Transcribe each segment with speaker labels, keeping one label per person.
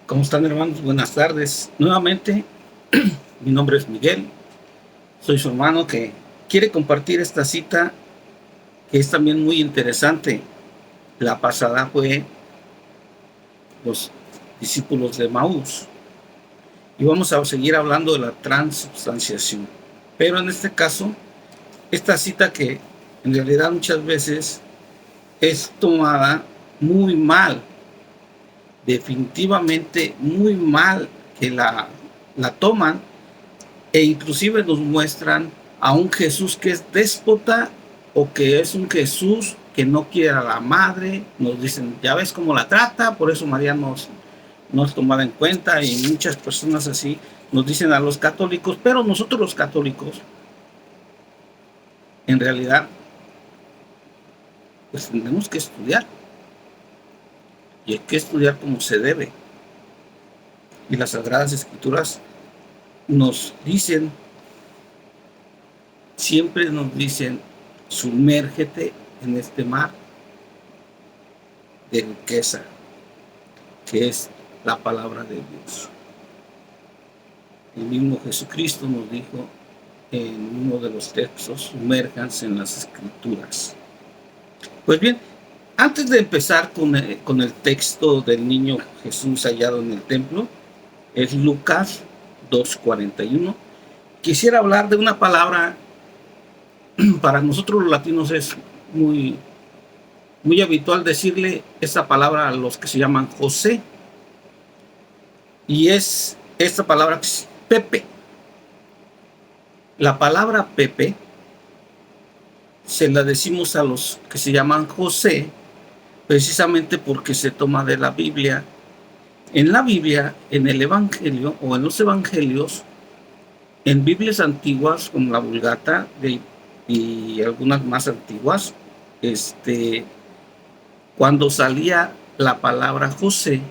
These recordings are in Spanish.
Speaker 1: ¿Cómo están, hermanos? Buenas tardes. Nuevamente, mi nombre es Miguel. Soy su hermano que quiere compartir esta cita que es también muy interesante. La pasada fue los discípulos de Maús y vamos a seguir hablando de la transubstanciación. Pero en este caso, esta cita que en realidad muchas veces es tomada muy mal, definitivamente muy mal que la toman, e inclusive nos muestran a un Jesús que es déspota o que es un Jesús que no quiere a la madre. Nos dicen, ya ves cómo la trata, por eso María no es tomada en cuenta, y muchas personas así nos dicen a los católicos. Pero nosotros los católicos, en realidad, pues tenemos que estudiar, y hay que estudiar como se debe. Y las Sagradas Escrituras nos dicen, siempre nos dicen, sumérgete en este mar de riqueza, que es la palabra de Dios. El mismo Jesucristo nos dijo en uno de los textos, sumérjanse en las Escrituras. Pues bien, antes de empezar con el texto del niño Jesús hallado en el templo, es Lucas 2:41. Quisiera hablar de una palabra. Para nosotros los latinos es muy habitual decirle esta palabra a los que se llaman José, y es esta palabra que es Pepe. La palabra Pepe se la decimos a los que se llaman José precisamente porque se toma de la Biblia. En la Biblia, en el Evangelio o en los Evangelios, en Biblias antiguas como la Vulgata y algunas más antiguas, cuando salía la palabra José,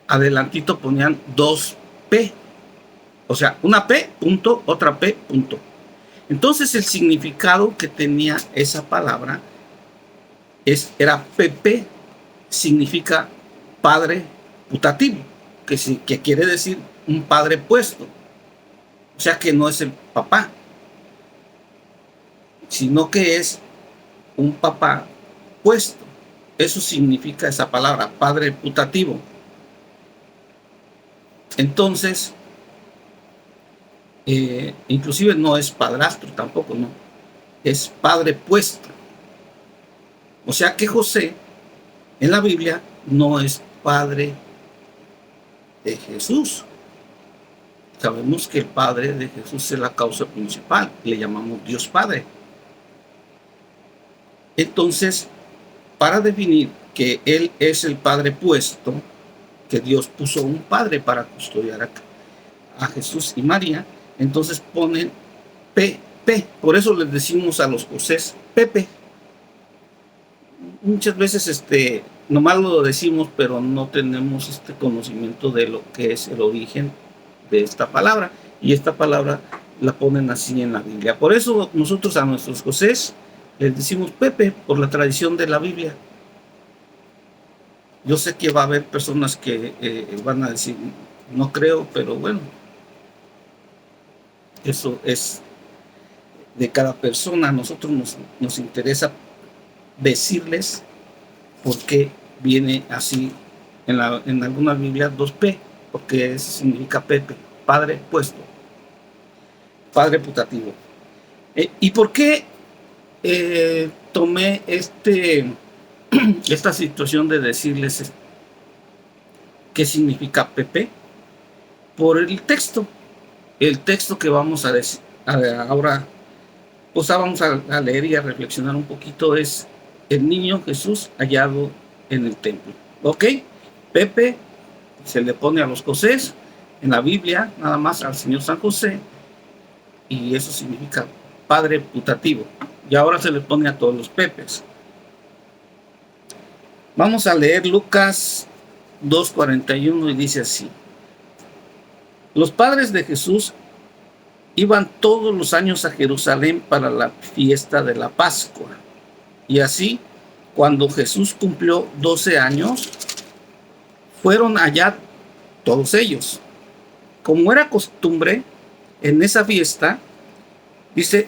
Speaker 1: adelantito ponían 2P, o sea, una P, punto, otra P, punto. Entonces el significado que tenía esa palabra era Pepe, significa padre putativo, que quiere decir un padre puesto. O sea que no es el papá, sino que es un papá puesto. Eso significa esa palabra, padre putativo. Entonces, inclusive no es padrastro tampoco, no, es padre puesto. O sea que José en la Biblia no es padre de Jesús. Sabemos que el padre de Jesús es la causa principal, le llamamos Dios Padre. Entonces, para definir que Él es el Padre puesto, que Dios puso un Padre para custodiar a Jesús y María, entonces ponen P. Por eso les decimos a los Josés Pepe. Muchas veces nomás lo decimos, pero no tenemos conocimiento de lo que es el origen de esta palabra, y esta palabra la ponen así en la Biblia. Por eso nosotros a nuestros Josés les decimos Pepe, por la tradición de la Biblia. Yo sé que va a haber personas que van a decir, no creo, pero bueno, eso es de cada persona. A nosotros nos interesa decirles por qué viene así en algunas Biblias 2P, porque eso significa Pepe, padre puesto, padre putativo. ¿Y por qué tomé esta situación de decirles qué significa Pepe? Por el texto que vamos a decir ahora, pues vamos a leer y a reflexionar un poquito. Es el niño Jesús hallado en el templo. ¿Ok? Pepe se le pone a los Josés en la Biblia, nada más al Señor San José, y eso significa padre putativo. Y ahora se le pone a todos los Pepes. Vamos a leer Lucas 2:41 y dice así: los padres de Jesús iban todos los años a Jerusalén para la fiesta de la Pascua, y así cuando Jesús cumplió 12 años, fueron allá todos ellos. Como era costumbre en esa fiesta, dice,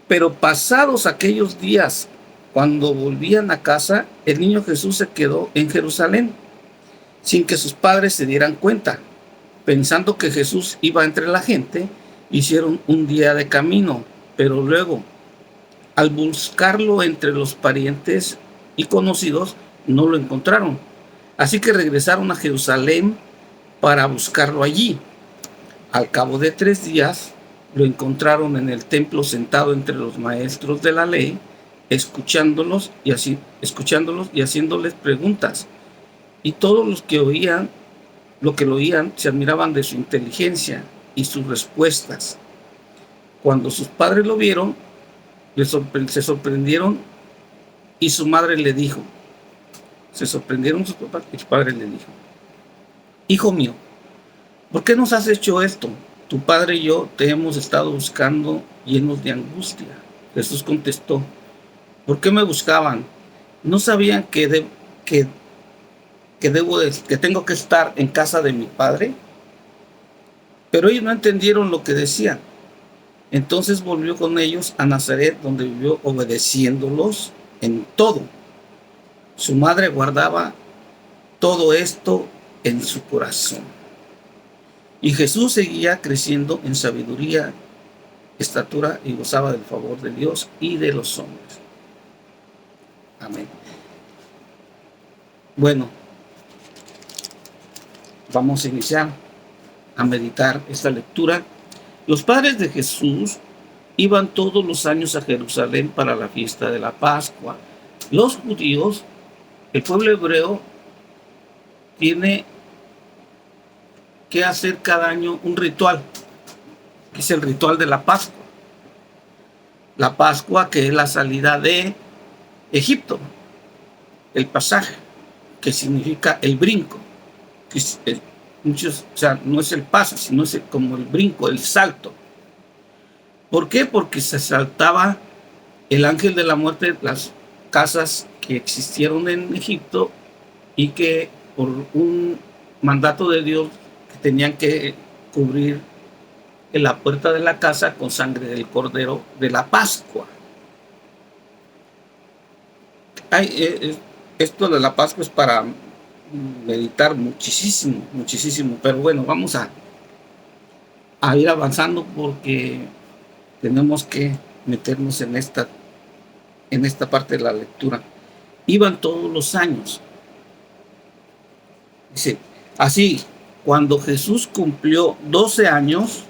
Speaker 1: pero pasados aquellos días, cuando volvían a casa, el niño Jesús se quedó en Jerusalén, sin que sus padres se dieran cuenta. Pensando que Jesús iba entre la gente, hicieron un día de camino, pero luego, al buscarlo entre los parientes y conocidos, no lo encontraron. Así que regresaron a Jerusalén para buscarlo allí. Al cabo de 3 días, lo encontraron en el templo sentado entre los maestros de la ley, escuchándolos y haciéndoles preguntas. Y todos los que oían, lo oían, se admiraban de su inteligencia y sus respuestas. Cuando sus padres lo vieron, se sorprendieron, y su madre le dijo, se sorprendieron sus papás y su padre le dijo, hijo mío, ¿por qué nos has hecho esto? Tu padre y yo te hemos estado buscando llenos de angustia. Jesús contestó, ¿por qué me buscaban? ¿No sabían que tengo que estar en casa de mi padre? Pero ellos no entendieron lo que decían. Entonces volvió con ellos a Nazaret, donde vivió obedeciéndolos en todo. Su madre guardaba todo esto en su corazón. Y Jesús seguía creciendo en sabiduría, estatura, y gozaba del favor de Dios y de los hombres. Amén. Bueno, vamos a iniciar a meditar esta lectura. Los padres de Jesús iban todos los años a Jerusalén para la fiesta de la Pascua. Los judíos, el pueblo hebreo, tiene que hacer cada año un ritual, que es el ritual de la Pascua. La Pascua, que es la salida de Egipto, el pasaje, que significa el brinco, que es no es el paso, sino es como el brinco, el salto. ¿Por qué? Porque se saltaba el ángel de la muerte, las casas que existieron en Egipto, y que por un mandato de Dios tenían que cubrir en la puerta de la casa con sangre del cordero de la Pascua. Esto de la Pascua es para meditar muchísimo, pero bueno, vamos a ir avanzando porque tenemos que meternos en esta parte de la lectura. Iban todos los años. Dice, así, cuando Jesús cumplió 12 años,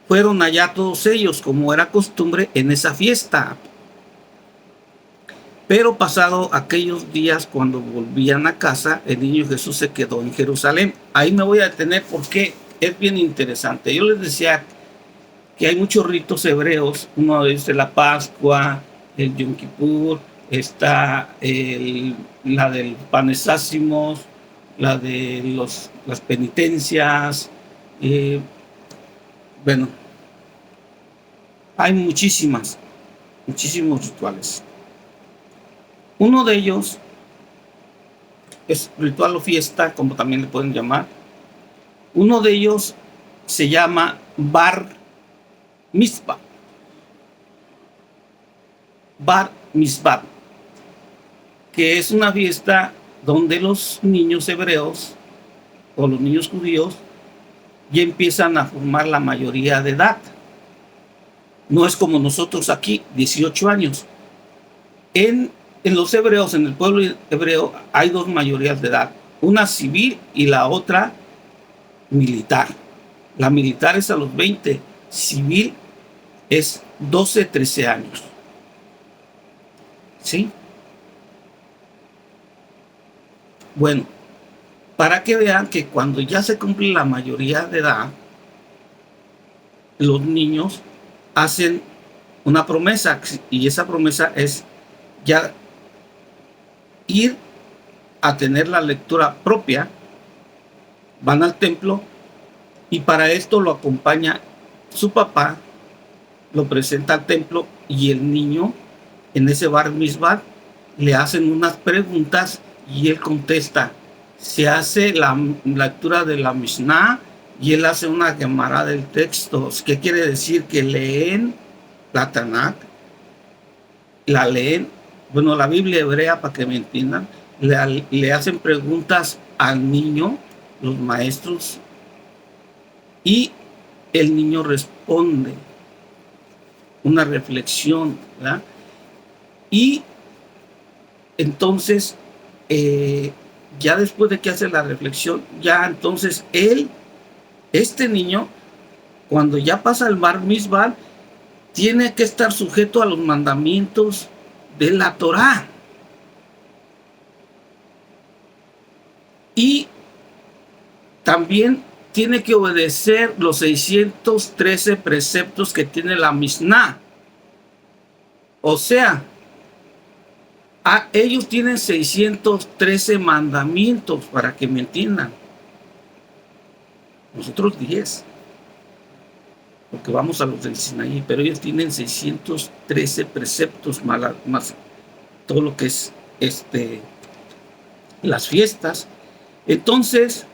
Speaker 1: fueron allá todos ellos, como era costumbre en esa fiesta. Pero pasado aquellos días, cuando volvían a casa, el niño Jesús se quedó en Jerusalén. Ahí me voy a detener porque es bien interesante. Yo les decía que hay muchos ritos hebreos. Uno es la Pascua, el Yom Kippur, está la del panes ácimos, la de las penitencias. Bueno, hay muchísimos rituales. Uno de ellos es ritual o fiesta, como también le pueden llamar. Uno de ellos se llama Bar Mitzvah. Bar Mitzvah, que es una fiesta donde los niños hebreos o los niños judíos ya empiezan a formar la mayoría de edad. No es como nosotros aquí, 18 años. En los hebreos, en el pueblo hebreo, hay dos mayorías de edad, una civil y la otra militar. La militar es a los 20, civil es 12, 13 años. ¿Sí? Bueno, para que vean que cuando ya se cumple la mayoría de edad, los niños hacen una promesa, y esa promesa es ya ir a tener la lectura propia. Van al templo y para esto lo acompaña su papá, lo presenta al templo y el niño en ese bar mitzvah, le hacen unas preguntas y él contesta. Se hace la lectura de la Mishnah y él hace una Gemara del texto. ¿Qué quiere decir? Que leen la Tanakh, la leen, bueno, la Biblia hebrea, para que me entiendan, le hacen preguntas al niño, los maestros, y el niño responde. Una reflexión, ¿verdad? Y entonces, ya después de que hace la reflexión, ya entonces este niño, cuando ya pasa el bar mitzvah, tiene que estar sujeto a los mandamientos de la Torá. Y también tiene que obedecer los 613 preceptos que tiene la Mishnah. O sea, ellos tienen 613 mandamientos, para que me entiendan. Nosotros 10, porque vamos a los del Sinaí, pero ellos tienen 613 preceptos más todo lo que es las fiestas. Entonces,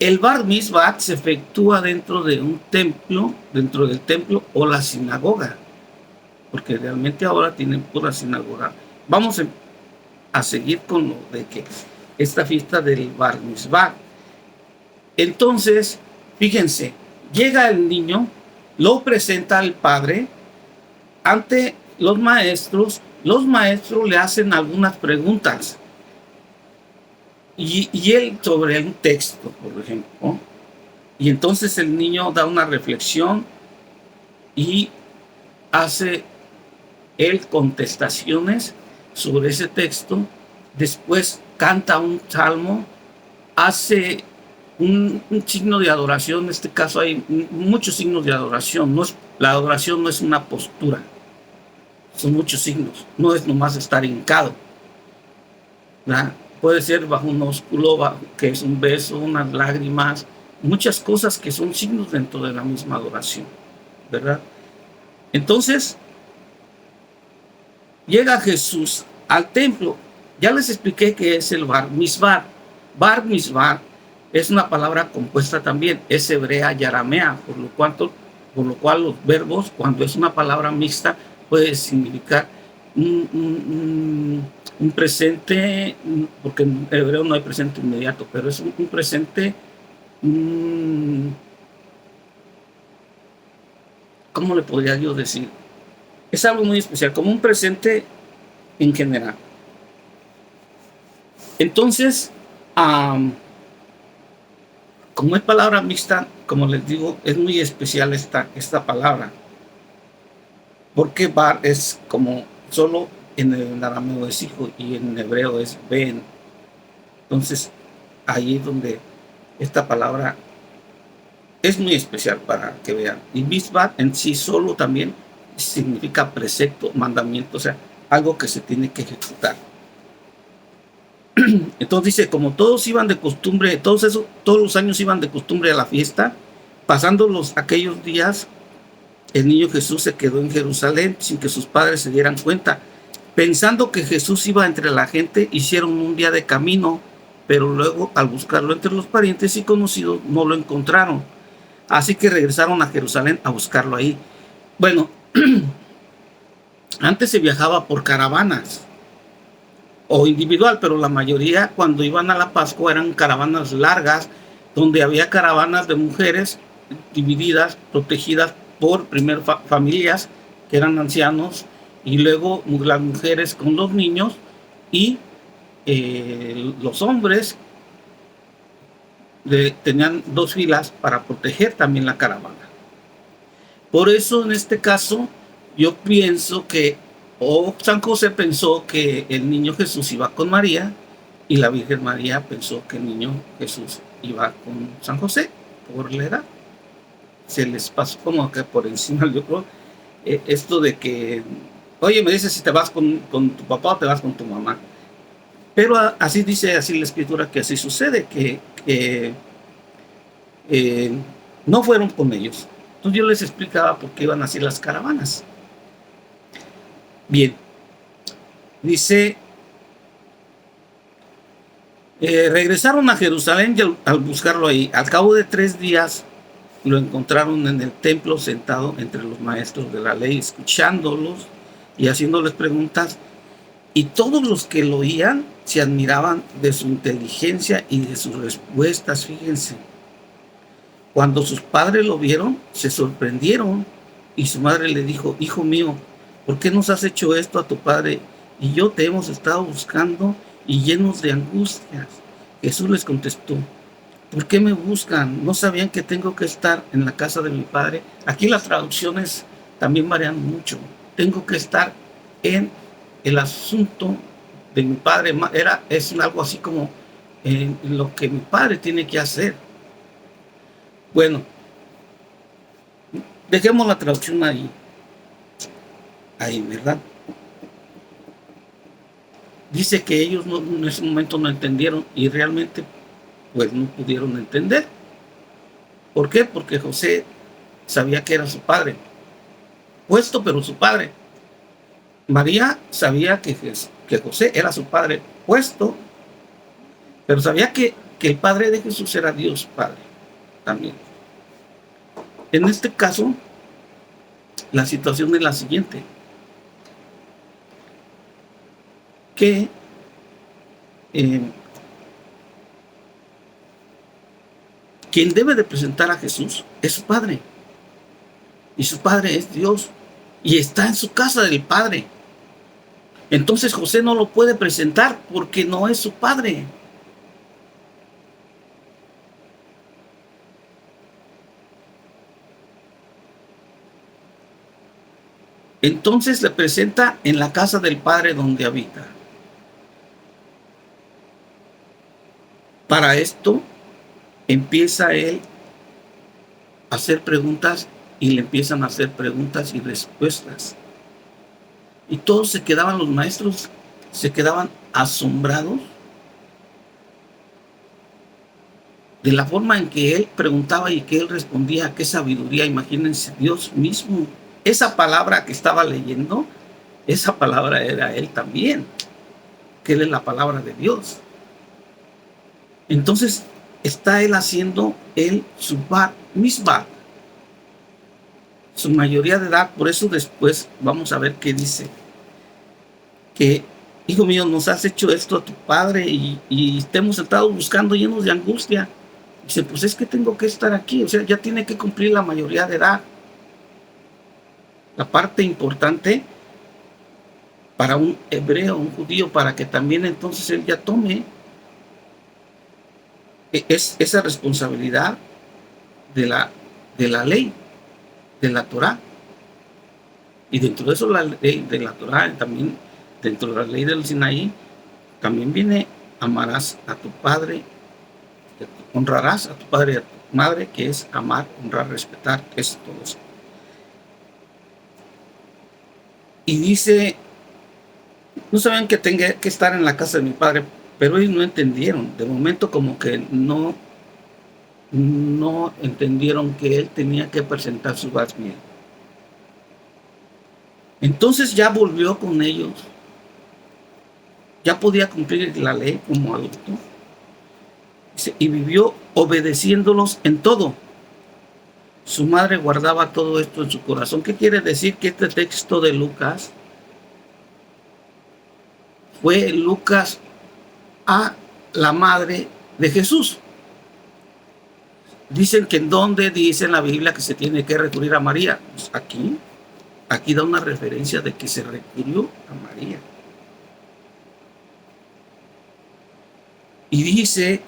Speaker 1: el bar mitzvah se efectúa dentro de un templo, dentro del templo o la sinagoga, porque realmente ahora tienen pura sinagoga. Vamos a seguir con lo de que esta fiesta del bar mitzvah. Entonces, fíjense, llega el niño, lo presenta al padre ante los maestros le hacen algunas preguntas. Y él sobre un texto, por ejemplo, y entonces el niño da una reflexión y hace él contestaciones sobre ese texto, después canta un salmo, hace un signo de adoración. En este caso hay muchos signos de adoración. La adoración no es una postura, son muchos signos, no es nomás estar hincado, ¿verdad? Puede ser bajo un ósculo, que es un beso, unas lágrimas, muchas cosas que son signos dentro de la misma adoración, ¿verdad? Entonces, llega Jesús al templo. Ya les expliqué que es el bar mitzvah. Bar mitzvah es una palabra compuesta también, es hebrea y aramea, por lo cual los verbos, cuando es una palabra mixta, puede significar un presente, porque en hebreo no hay presente inmediato, pero es un presente, ¿cómo le podría yo decir? Es algo muy especial, como un presente en general. Entonces, como es palabra mixta, como les digo, es muy especial esta palabra, porque bar es como solo en el arameo es hijo y en hebreo es ben. Entonces, ahí es donde esta palabra es muy especial, para que vean. Y mitzvah en sí solo también significa precepto, mandamiento, o sea, algo que se tiene que ejecutar. Entonces dice, como todos iban de costumbre, todos los años iban de costumbre a la fiesta, pasando aquellos días, el niño Jesús se quedó en Jerusalén sin que sus padres se dieran cuenta. Pensando que Jesús iba entre la gente, hicieron un día de camino, pero luego al buscarlo entre los parientes y conocidos no lo encontraron. Así que regresaron a Jerusalén a buscarlo ahí. Bueno, antes se viajaba por caravanas o individual, pero la mayoría cuando iban a la Pascua eran caravanas largas, donde había caravanas de mujeres divididas, protegidas por primero familias que eran ancianos, y luego las mujeres con los niños, y los hombres tenían dos filas para proteger también la caravana. Por eso en este caso yo pienso que San José pensó que el niño Jesús iba con María, y la Virgen María pensó que el niño Jesús iba con San José por la edad. Se les pasó como que por encima, yo creo, esto de que, oye, me dices si te vas con tu papá o te vas con tu mamá. Pero así dice así la escritura, que así sucede, que no fueron con ellos. Entonces yo les explicaba por qué iban así las caravanas. Bien, dice, regresaron a Jerusalén y al buscarlo ahí, al cabo de 3 días, lo encontraron en el templo sentado entre los maestros de la ley, escuchándolos y haciéndoles preguntas. Y todos los que lo oían se admiraban de su inteligencia y de sus respuestas. Fíjense, cuando sus padres lo vieron, se sorprendieron y su madre le dijo: hijo mío, ¿por qué nos has hecho esto a tu padre y yo te hemos estado buscando y llenos de angustias? Jesús les contestó: ¿por qué me buscan? ¿No sabían que tengo que estar en la casa de mi padre? Aquí las traducciones también varían mucho. Tengo que estar en el asunto de mi padre. Es algo así como lo que mi padre tiene que hacer. Bueno, dejemos la traducción ahí, ¿verdad? Dice que ellos en ese momento no entendieron y realmente pues no pudieron entender. ¿Por qué? Porque José sabía que era su padre, puesto pero su padre. María sabía que José era su padre, puesto, pero sabía que el padre de Jesús era Dios Padre también. En este caso, la situación es la siguiente: que quien debe de presentar a Jesús es su Padre, y su Padre es Dios, y está en su casa del Padre. Entonces José no lo puede presentar porque no es su Padre. Entonces le presenta en la casa del Padre donde habita. Para esto empieza él a hacer preguntas y le empiezan a hacer preguntas y respuestas. Y todos se quedaban, los maestros se quedaban asombrados de la forma en que él preguntaba y que él respondía. Qué sabiduría, imagínense, Dios mismo. Esa palabra que estaba leyendo, esa palabra era él también, que él es la palabra de Dios. Entonces está él haciendo su bar mitzvah, su mayoría de edad. Por eso después vamos a ver qué dice: que, hijo mío, nos has hecho esto a tu padre y te hemos estado buscando llenos de angustia. Dice, pues es que tengo que estar aquí, o sea, ya tiene que cumplir la mayoría de edad. La parte importante para un hebreo, un judío, para que también entonces él ya tome esa responsabilidad de la ley, de la Torah. Y dentro de eso, la ley de la Torah, también dentro de la ley del Sinaí, también viene: amarás a tu padre, honrarás a tu padre y a tu madre, que es amar, honrar, respetar, es todo eso. Y dice, no sabían que tenía que estar en la casa de mi padre, pero ellos no entendieron. De momento como que no entendieron que él tenía que presentar su bar mitzvah. Entonces ya volvió con ellos, ya podía cumplir la ley como adulto, y vivió obedeciéndolos en todo. Su madre guardaba todo esto en su corazón. ¿Qué quiere decir? Que este texto de Lucas fue Lucas a la madre de Jesús. Dicen que en donde dice en la Biblia que se tiene que recurrir a María. Pues aquí da una referencia de que se recurrió a María. Y dice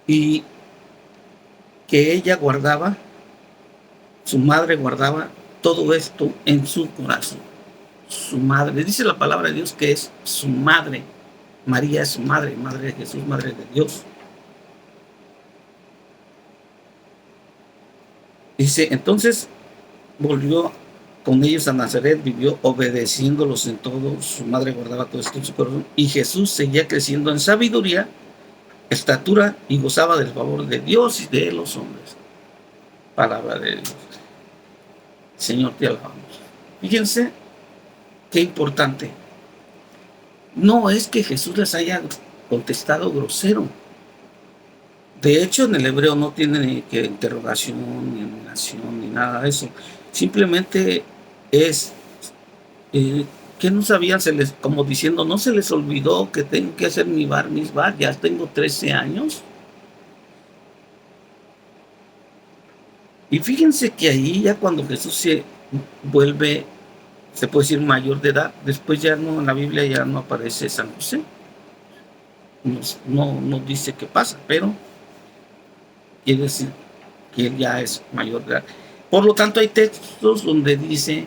Speaker 1: y que ella guardaba, su madre guardaba todo esto en su corazón. Su madre, dice la palabra de Dios que es su madre. María es su madre, madre de Jesús, madre de Dios. Dice, entonces volvió con ellos a Nazaret, vivió obedeciéndolos en todo. Su madre guardaba todo esto en su corazón. Y Jesús seguía creciendo en sabiduría, estatura, y gozaba del favor de Dios y de los hombres. Palabra de Dios. Señor, te alabamos. Fíjense qué importante. No es que Jesús les haya contestado grosero. De hecho, en el hebreo no tiene ni que interrogación, ni eliminación, ni nada de eso. Simplemente es que no sabían, como diciendo, no se les olvidó que tengo que hacer mi bar mitzvah, ya tengo 13 años. Y fíjense que ahí ya cuando Jesús se vuelve, se puede decir mayor de edad, después ya no, en la Biblia ya no aparece San José. No dice qué pasa, pero quiere decir que él ya es mayor de edad. Por lo tanto, hay textos donde dice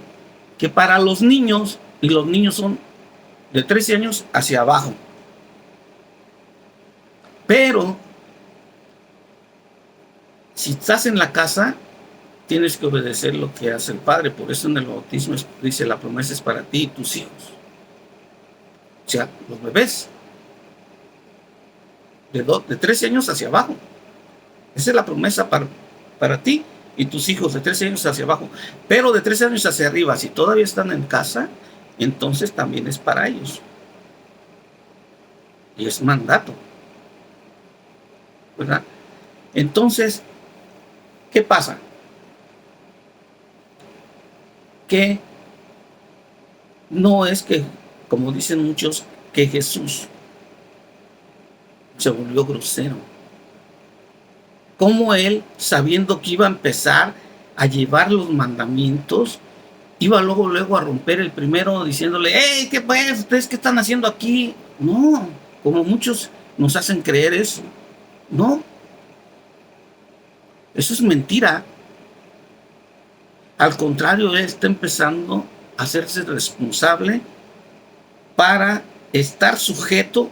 Speaker 1: que para los niños, y los niños son de 13 años hacia abajo, pero si estás en la casa, tienes que obedecer lo que hace el Padre. Por eso en el bautismo dice, la promesa es para ti y tus hijos. O sea, los bebés de 13 años hacia abajo. Esa es la promesa para ti y tus hijos de 13 años hacia abajo. Pero de 13 años hacia arriba, si todavía están en casa, entonces también es para ellos. Y es mandato, ¿verdad? Entonces, ¿qué pasa? Que no es que, como dicen muchos, que Jesús se volvió grosero. Como él, sabiendo que iba a empezar a llevar los mandamientos, iba luego a romper el primero diciéndole, hey, ¿qué pues? ¿Ustedes qué están haciendo aquí? No, como muchos nos hacen creer eso. No, eso es mentira. Al contrario, él está empezando a hacerse responsable para estar sujeto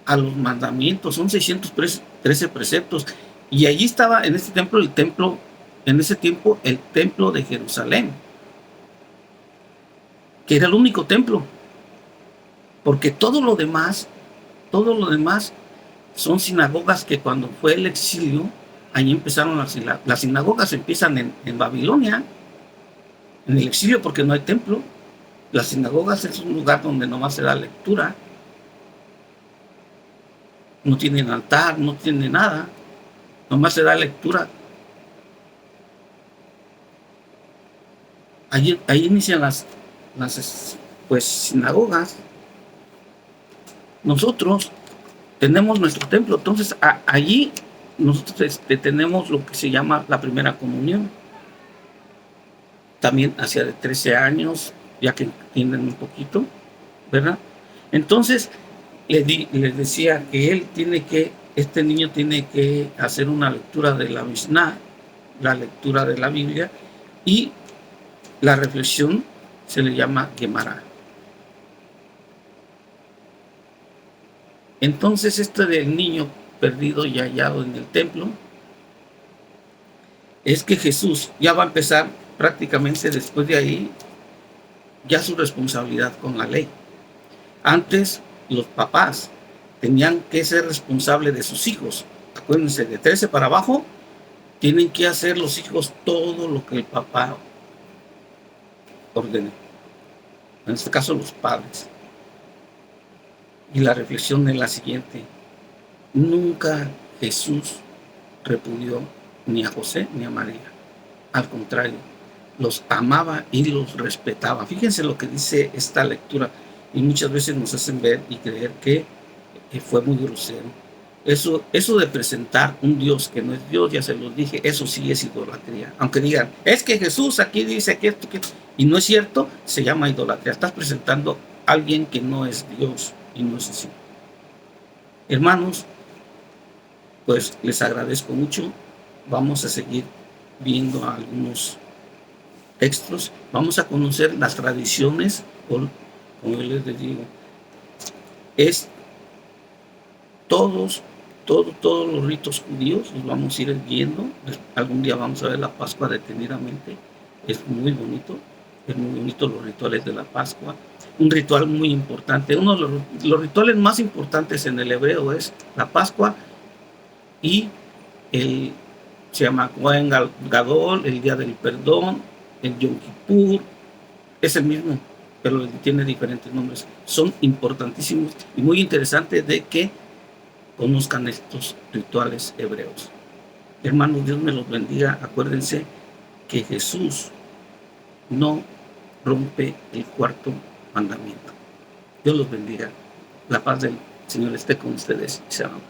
Speaker 1: a los mandamientos. Son 613 preceptos. Y allí estaba en este templo, en ese tiempo, el templo de Jerusalén, que era el único templo. Porque todo lo demás son sinagogas que cuando fue el exilio, allí empezaron las sinagogas, empiezan en Babilonia, en el exilio, porque no hay templo. Las sinagogas es un lugar donde nomás se da lectura. No tienen altar, no tiene nada. Nomás se da lectura. Ahí inician las pues sinagogas. Nosotros tenemos nuestro templo, entonces allí nosotros tenemos lo que se llama la primera comunión. También hacia de 13 años, ya que entienden un poquito, ¿verdad? Entonces les decía que este niño tiene que hacer una lectura de la Mishnah, la lectura de la Biblia, y la reflexión se le llama Gemara. Entonces, esto del niño perdido y hallado en el templo, es que Jesús ya va a empezar prácticamente después de ahí, ya su responsabilidad con la ley. Antes, los papás tenían que ser responsables de sus hijos. Acuérdense, de 13 para abajo, tienen que hacer los hijos todo lo que el papá ordene. En este caso, los padres. Y la reflexión es la siguiente: nunca Jesús repudió ni a José ni a María. Al contrario, los amaba y los respetaba. Fíjense lo que dice esta lectura, y muchas veces nos hacen ver y creer que fue muy grosero. Eso de presentar un Dios que no es Dios, ya se los dije, eso sí es idolatría. Aunque digan, es que Jesús aquí dice que esto, y no es cierto, se llama idolatría. Estás presentando a alguien que no es Dios, y no es así. Hermanos, pues les agradezco mucho. Vamos a seguir viendo algunos textos. Vamos a conocer las tradiciones, como les digo, es todos los ritos judíos, los vamos a ir viendo. Algún día vamos a ver la Pascua detenidamente. Es muy bonito los rituales de la Pascua. Un ritual muy importante, uno de los rituales más importantes en el hebreo es la Pascua y Se llama Kohen Gadol, el día del perdón, el Yom Kippur, es el mismo, pero tiene diferentes nombres. Son importantísimos y muy interesantes de que conozcan estos rituales hebreos. Hermanos, Dios me los bendiga. Acuérdense que Jesús no rompe el cuarto mandamiento. Dios los bendiga. La paz del Señor esté con ustedes. Shalom.